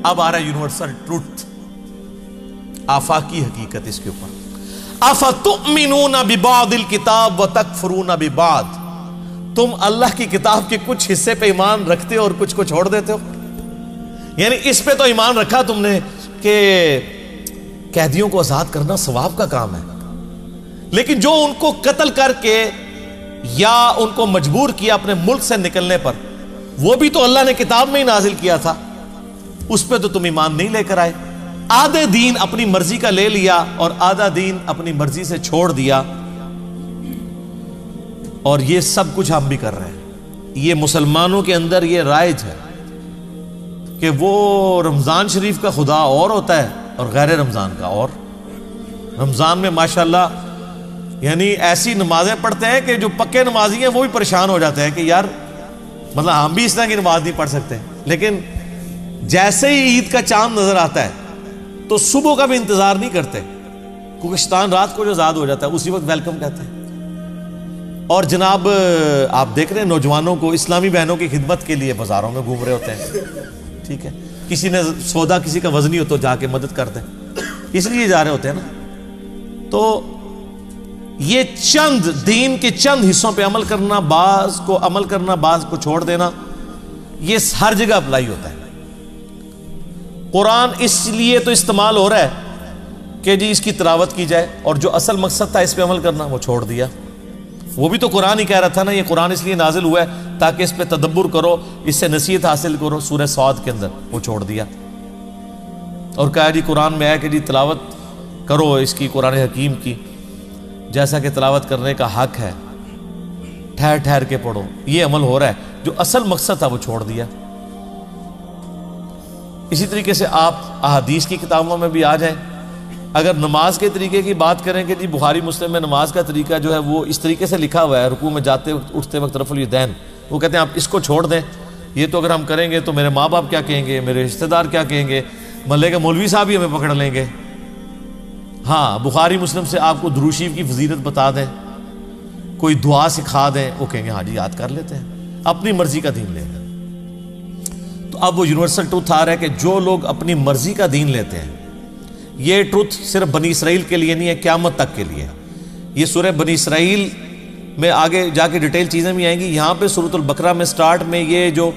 اب آ رہا ہے یونیورسل ٹروتھ، آفاقی حقیقت اس کے اوپر. افتؤمنون ببعض الکتاب وتکفرون ببعض، تم اللہ کی کتاب کے کچھ حصے پہ ایمان رکھتے ہو اور کچھ کو چھوڑ دیتے ہو. یعنی اس پہ تو ایمان رکھا تم نے کہ قیدیوں کو آزاد کرنا ثواب کا کام ہے، لیکن جو ان کو قتل کر کے یا ان کو مجبور کیا اپنے ملک سے نکلنے پر، وہ بھی تو اللہ نے کتاب میں ہی نازل کیا تھا، اس پہ تو تم ایمان نہیں لے کر آئے. آدھے دین اپنی مرضی کا لے لیا اور آدھا دین اپنی مرضی سے چھوڑ دیا. اور یہ سب کچھ ہم بھی کر رہے ہیں. یہ مسلمانوں کے اندر یہ رائج ہے کہ وہ رمضان شریف کا خدا اور ہوتا ہے اور غیر رمضان کا اور. رمضان میں ماشاءاللہ یعنی ایسی نمازیں پڑھتے ہیں کہ جو پکے نمازی ہیں وہ بھی پریشان ہو جاتے ہیں کہ یار مطلب ہم بھی اس طرح کی نماز نہیں پڑھ سکتے، لیکن جیسے ہی عید کا چاند نظر آتا ہے تو صبح کا بھی انتظار نہیں کرتے، کیونکہ شیطان رات کو جو آزاد ہو جاتا ہے اسی وقت ویلکم کہتے ہیں. اور جناب آپ دیکھ رہے ہیں نوجوانوں کو اسلامی بہنوں کی خدمت کے لیے بازاروں میں گھوم رہے ہوتے ہیں. ٹھیک ہے، کسی نے سودا کسی کا وزنی ہو تو جا کے مدد کر دیں، اس لیے جا رہے ہوتے ہیں نا. تو یہ چند دین کے چند حصوں پہ عمل کرنا، بعض کو عمل کرنا، بعض کو چھوڑ دینا، یہ ہر جگہ اپلائی ہوتا ہے. قرآن اس لیے تو استعمال ہو رہا ہے کہ جی اس کی تلاوت کی جائے، اور جو اصل مقصد تھا اس پہ عمل کرنا وہ چھوڑ دیا. وہ بھی تو قرآن ہی کہہ رہا تھا نا، یہ قرآن اس لیے نازل ہوا ہے تاکہ اس پہ تدبر کرو، اس سے نصیحت حاصل کرو. سورہ صاد کے اندر وہ چھوڑ دیا اور کہا جی قرآن میں ہے کہ جی تلاوت کرو اس کی، قرآن حکیم کی، جیسا کہ تلاوت کرنے کا حق ہے، ٹھہر ٹھہر کے پڑھو. یہ عمل ہو رہا ہے، جو اصل مقصد تھا وہ چھوڑ دیا. اسی طریقے سے آپ احادیث کی کتابوں میں بھی آ جائیں، اگر نماز کے طریقے کی بات کریں کہ جی بخاری مسلم میں نماز کا طریقہ جو ہے وہ اس طریقے سے لکھا ہوا ہے، رکوع میں جاتے وقت اٹھتے وقت رفع الیدین، وہ کہتے ہیں آپ اس کو چھوڑ دیں، یہ تو اگر ہم کریں گے تو میرے ماں باپ کیا کہیں گے، میرے رشتہ دار کیا کہیں گے، محلے کے مولوی صاحب ہی ہمیں پکڑ لیں گے. ہاں بخاری مسلم سے آپ کو درود شریف کی فضیلت بتا دیں، کوئی دعا سکھا دیں، وہ کہیں گے ہاں جی یاد کر لیتے ہیں، اپنی مرضی کا دین لے لیں. تو اب وہ یونیورسل ٹروتھ آ رہا ہے کہ جو لوگ اپنی مرضی کا دین لیتے ہیں، یہ ٹروتھ صرف بنی اسرائیل کے لیے نہیں ہے، قیامت تک کے لیے. یہ سورہ بنی اسرائیل میں آگے جا کے ڈیٹیل چیزیں بھی آئیں گی. یہاں پہ سورۃ البقرہ میں سٹارٹ میں یہ جو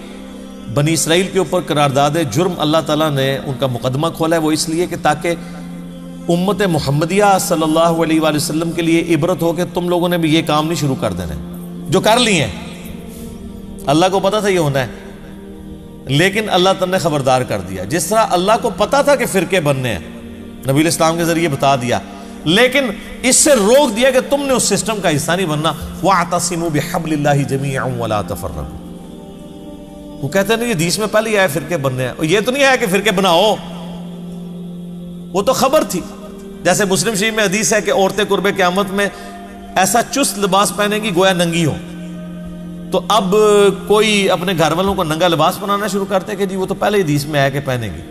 بنی اسرائیل کے اوپر قرارداد جرم اللہ تعالیٰ نے ان کا مقدمہ کھولا ہے، وہ اس لیے کہ تاکہ امت محمدیہ صلی اللہ علیہ وآلہ وسلم کے لیے عبرت ہو کہ تم لوگوں نے بھی یہ کام نہیں شروع کر دینے جو کر لیے ہیں. اللہ کو پتا تھا یہ ہونا ہے، لیکن اللہ تعالیٰ نے خبردار کر دیا. جس طرح اللہ کو پتا تھا کہ فرقے بننے ہیں، نبی علیہ السلام کے ذریعے بتا دیا، لیکن اس سے روک دیا کہ تم نے اس سسٹم کا حصہ نہیں بننا. وَاعْتَصِمُوا بِحَبْلِ اللَّهِ جَمِيعًا وَلَا تَفَرَّقُوا. وہ کہتے ہیں نا یہ حدیث میں پہلے ہی آیا فرقے بننے ہیں، یہ تو نہیں آیا کہ فرقے بناؤ، وہ تو خبر تھی. جیسے مسلم شریف میں حدیث ہے کہ عورتیں قرب قیامت میں ایسا چست لباس پہنیں گی گویا ننگی ہو. تو اب کوئی اپنے گھر والوں کو ننگا لباس بنانا شروع کرتے کہ جی وہ تو پہلے ہی حدیث میں آیا کہ پہنیں گی.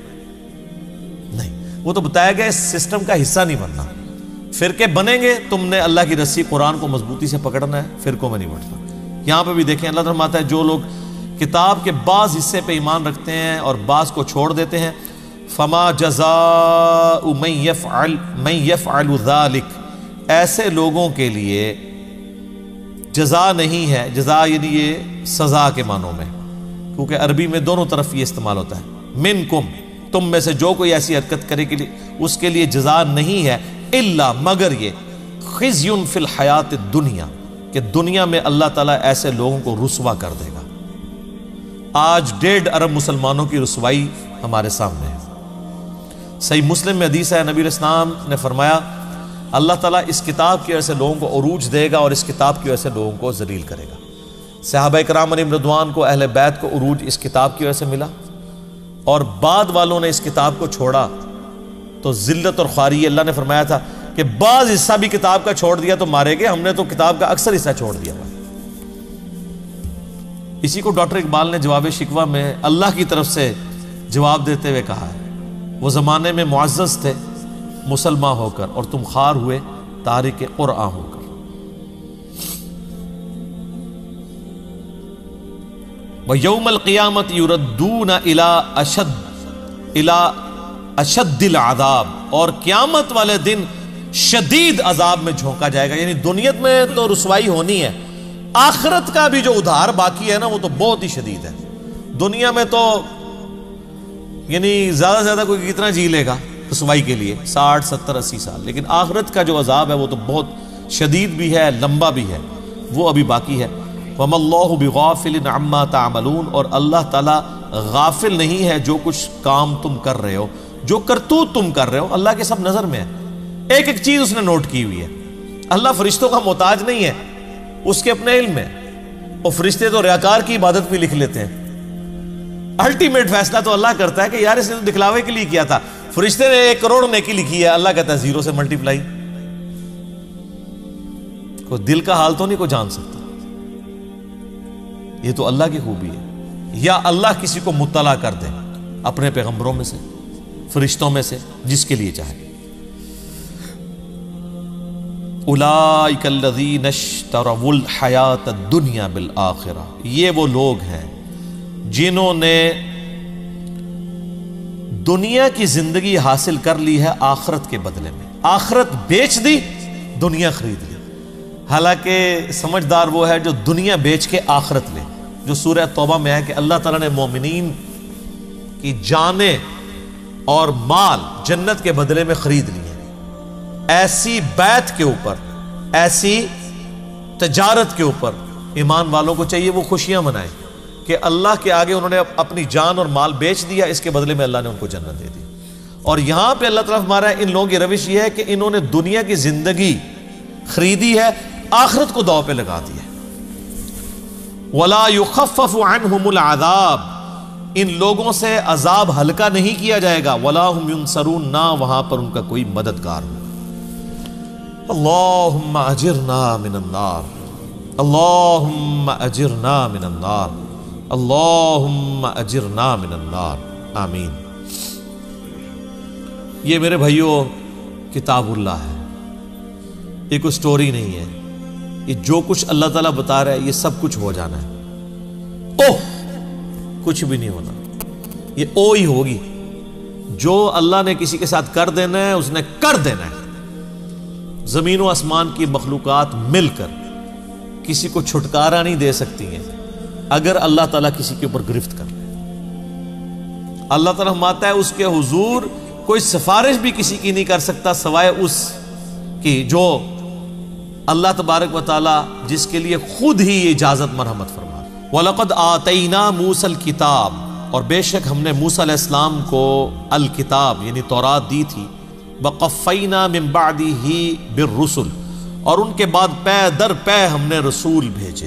نہیں، وہ تو بتایا گیا اس سسٹم کا حصہ نہیں بننا. فرقے بنیں گے، تم نے اللہ کی رسی قرآن کو مضبوطی سے پکڑنا ہے، فرقوں میں نہیں بٹنا. یہاں پہ بھی دیکھیں اللہ فرماتا ہے جو لوگ کتاب کے بعض حصے پہ ایمان رکھتے ہیں اور بعض کو چھوڑ دیتے ہیں، فما جزاء من يفعل ذلك، ایسے لوگوں کے لیے جزا نہیں ہے. جزا یعنی یہ سزا کے معنوں میں، کیونکہ عربی میں دونوں طرف یہ استعمال ہوتا ہے. منکم، تم میں سے جو کوئی ایسی حرکت کرے کے لیے اس کے لیے جزا نہیں ہے، الا مگر یہ خزی فی الحیات الدنیا، کہ دنیا میں اللہ تعالیٰ ایسے لوگوں کو رسوا کر دے گا. آج 1.5 ارب مسلمانوں کی رسوائی ہمارے سامنے ہے. صحیح مسلم میں حدیث ہے، نبی علیہ السلام نے فرمایا اللہ تعالیٰ اس کتاب کی وجہ سے لوگوں کو عروج دے گا اور اس کتاب کی وجہ سے لوگوں کو ذلیل کرے گا. صحابہ کرام علیہم رضوان کو، اہل بیت کو عروج اس کتاب کی وجہ سے ملا، اور بعد والوں نے اس کتاب کو چھوڑا تو ذلت اور خواری. اللہ نے فرمایا تھا کہ بعض حصہ بھی کتاب کا چھوڑ دیا تو مارے گے، ہم نے تو کتاب کا اکثر حصہ چھوڑ دیا. اسی کو ڈاکٹر اقبال نے جواب شکوہ میں اللہ کی طرف سے جواب دیتے ہوئے کہا ہے، وہ زمانے میں معزز تھے مسلمان ہو کر اور تم خوار ہوئے تارک قرآن ہو کر. وَيَوْمَ الْقِيَامَةِ يُرَدُّونَ إِلَىٰ أَشَدِّ الی اشد العذاب، اور قیامت والے دن شدید عذاب میں جھونکا جائے گا. یعنی دنیا میں تو رسوائی ہونی ہے، آخرت کا بھی جو ادھار باقی ہے نا وہ تو بہت ہی شدید ہے. دنیا میں تو یعنی زیادہ سے زیادہ کوئی کتنا جی لے گا رسوائی کے لیے، 60 70 80 سال، لیکن آخرت کا جو عذاب ہے وہ تو بہت شدید بھی ہے، لمبا بھی ہے، وہ ابھی باقی ہے. وَمَا اللَّهُ بِغَافِلٍ عَمَّا تَعْمَلُونَ، اور اللہ تعالیٰ غافل نہیں ہے جو کچھ کام تم کر رہے ہو، جو کرتوت تم کر رہے ہو، اللہ کے سب نظر میں ہے. ایک ایک چیز اس نے نوٹ کی ہوئی ہے. اللہ فرشتوں کا محتاج نہیں ہے، اس کے اپنے علم ہے. اور فرشتے تو ریاکار کی عبادت بھی لکھ لیتے ہیں. الٹیمیٹ فیصلہ تو اللہ کرتا ہے کہ یار اس نے تو دکھلاوے کے لیے کیا تھا. فرشتے نے 1 کروڑ نیکی لکھی ہے، اللہ کہتا ہے 0 سے ملٹیپلائی. کوئی دل کا حال تو نہیں کوئی جان سکتا. یہ تو اللہ کی خوبی ہے. یا اللہ کسی کو مطلع کر دے اپنے پیغمبروں میں سے، فرشتوں میں سے، جس کے لیے چاہے. اولئک الذین اشتروا الحیاۃ الدنیا بالآخرہ، یہ وہ لوگ ہیں جنہوں نے دنیا کی زندگی حاصل کر لی ہے آخرت کے بدلے میں. آخرت بیچ دی، دنیا خرید لی. حالانکہ سمجھدار وہ ہے جو دنیا بیچ کے آخرت لے. جو سورہ توبہ میں ہے کہ اللہ تعالیٰ نے مومنین کی جانیں اور مال جنت کے بدلے میں خرید لیے. ایسی بیعت کے اوپر، ایسی تجارت کے اوپر ایمان والوں کو چاہیے وہ خوشیاں منائیں کہ اللہ کے آگے انہوں نے اپنی جان اور مال بیچ دیا، اس کے بدلے میں اللہ نے ان کو جنت دے دی. اور یہاں پہ اللہ تعالیٰ فرما رہا ہے ان لوگوں کی روش یہ ہے کہ انہوں نے دنیا کی زندگی خریدی ہے، آخرت کو داؤ پہ لگا دیا. وَلَا يُخَفَّفُ عَنْهُمُ الْعَذَابِ، ان لوگوں سے عذاب ہلکا نہیں کیا جائے گا. وَلَا هُمْ يُنصَرُونَ، نہ وہاں پر ان کا کوئی مددگار ہو. اللہم اجرنا من النار، اللہم اجرنا من النار، اللہم اجرنا من النار، آمین. یہ میرے بھائیوں کتاب اللہ ہے، یہ کوئی سٹوری نہیں ہے. یہ جو کچھ اللہ تعالیٰ بتا رہا ہے یہ سب کچھ ہو جانا ہے. اوہ کچھ بھی نہیں ہونا، یہ او ہی ہوگی. جو اللہ نے کسی کے ساتھ کر دینا ہے اس نے کر دینا ہے. زمین و آسمان کی مخلوقات مل کر کسی کو چھٹکارا نہیں دے سکتی ہیں اگر اللہ تعالیٰ کسی کے اوپر گرفت کر لے. اللہ تعالیٰ فرماتا ہے اس کے حضور کوئی سفارش بھی کسی کی نہیں کر سکتا سوائے اس کی جو اللہ تبارک و تعالیٰ جس کے لیے خود ہی یہ اجازت مرحمت فرما. وَلَقَدْ آتَيْنَا مُوسَى الْكِتَابَ، اور بے شک ہم نے موسیٰ علیہ السلام کو الکتاب یعنی تورات دی تھی. وَقَفَّيْنَا مِن بَعْدِهِ بِالرُّسُلِ، اور ان کے بعد پے در پے ہم نے رسول بھیجے.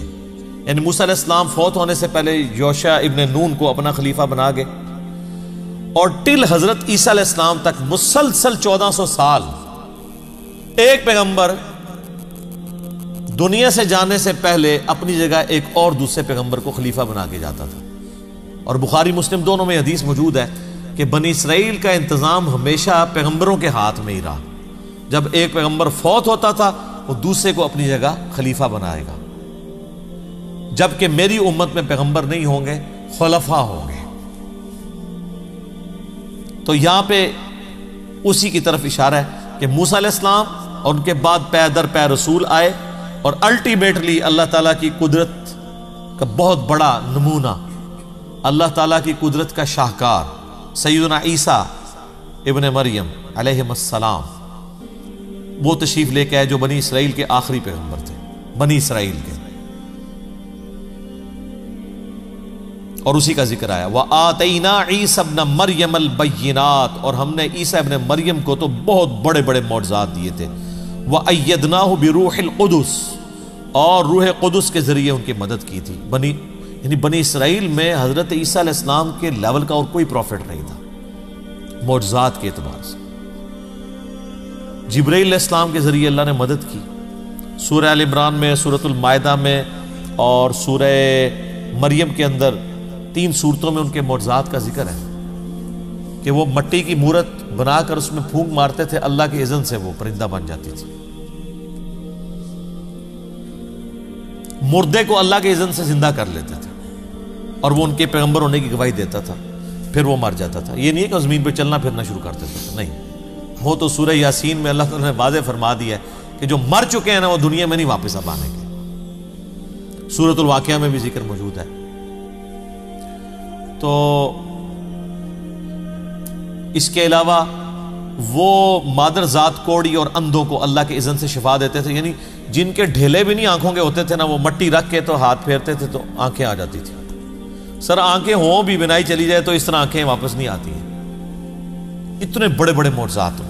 یعنی موسیٰ علیہ السلام فوت ہونے سے پہلے یوشع ابن نون کو اپنا خلیفہ بنا گئے، اور ٹل حضرت عیسیٰ علیہ السلام تک مسلسل 1400 سال ایک پیغمبر دنیا سے جانے سے پہلے اپنی جگہ ایک اور دوسرے پیغمبر کو خلیفہ بنا کے جاتا تھا. اور بخاری مسلم دونوں میں حدیث موجود ہے کہ بنی اسرائیل کا انتظام ہمیشہ پیغمبروں کے ہاتھ میں ہی رہا. جب ایک پیغمبر فوت ہوتا تھا وہ دوسرے کو اپنی جگہ خلیفہ بنائے گا. جبکہ میری امت میں پیغمبر نہیں ہوں گے، خلفاء ہوں گے. تو یہاں پہ اسی کی طرف اشارہ ہے کہ موسیٰ علیہ السلام اور ان کے بعد پے در پے رسول آئے، اور الٹیمیٹلی اللہ تعالیٰ کی قدرت کا بہت بڑا نمونہ، اللہ تعالیٰ کی قدرت کا شاہکار سیدنا عیسیٰ ابن مریم علیہ السلام وہ تشریف لے کے آئے جو بنی اسرائیل کے آخری پیغمبر تھے، بنی اسرائیل کے. اور اسی کا ذکر آیا وَآتَيْنَا عِيسَى ابْنَ مَرْيَمَ الْبَيِّنَاتِ، اور ہم نے عیسیٰ ابن مریم کو تو بہت بڑے بڑے معجزات دیے تھے. وَأَيَّدْنَاهُ بِرُوحِ الْقُدُسِ، اور روح قدس کے ذریعے ان کی مدد کی تھی. یعنی بنی اسرائیل میں حضرت عیسیٰ علیہ السلام کے لیول کا اور کوئی پروفٹ نہیں تھا معجزات کے اعتبار سے. جبرائیل علیہ السلام کے ذریعے اللہ نے مدد کی. سورہ آل عمران میں، سورۃ المائدہ میں اور سورہ مریم کے اندر 3 سورتوں میں ان کے معجزات کا ذکر ہے کہ وہ مٹی کی مورت بنا کر اس میں پھونک مارتے تھے، اللہ کے اذن سے وہ پرندہ بن جاتی تھی. مردے کو اللہ کے اذن سے زندہ کر لیتے تھے، اور وہ ان کے پیغمبر ہونے کی گواہی دیتا تھا. پھر وہ مر جاتا تھا. یہ نہیں ہے کہ زمین پہ چلنا پھرنا شروع کر دیتا تھا, نہیں. وہ تو سورہ یاسین میں اللہ تعالیٰ نے واضح فرما دیا ہے کہ جو مر چکے ہیں نا وہ دنیا میں نہیں واپس اب آنے گے. سورۃ الواقعہ میں بھی ذکر موجود ہے. تو اس کے علاوہ وہ مادر ذات کوڑی اور اندھوں کو اللہ کے اذن سے شفا دیتے تھے, یعنی جن کے ڈھیلے بھی نہیں آنکھوں کے ہوتے تھے نا, وہ مٹی رکھ کے تو ہاتھ پھیرتے تھے تو آنکھیں آ جاتی تھی. سر آنکھیں ہوں بھی بنائی چلی جائے تو اس طرح آنکھیں واپس نہیں آتی ہیں. اتنے بڑے بڑے معجزات.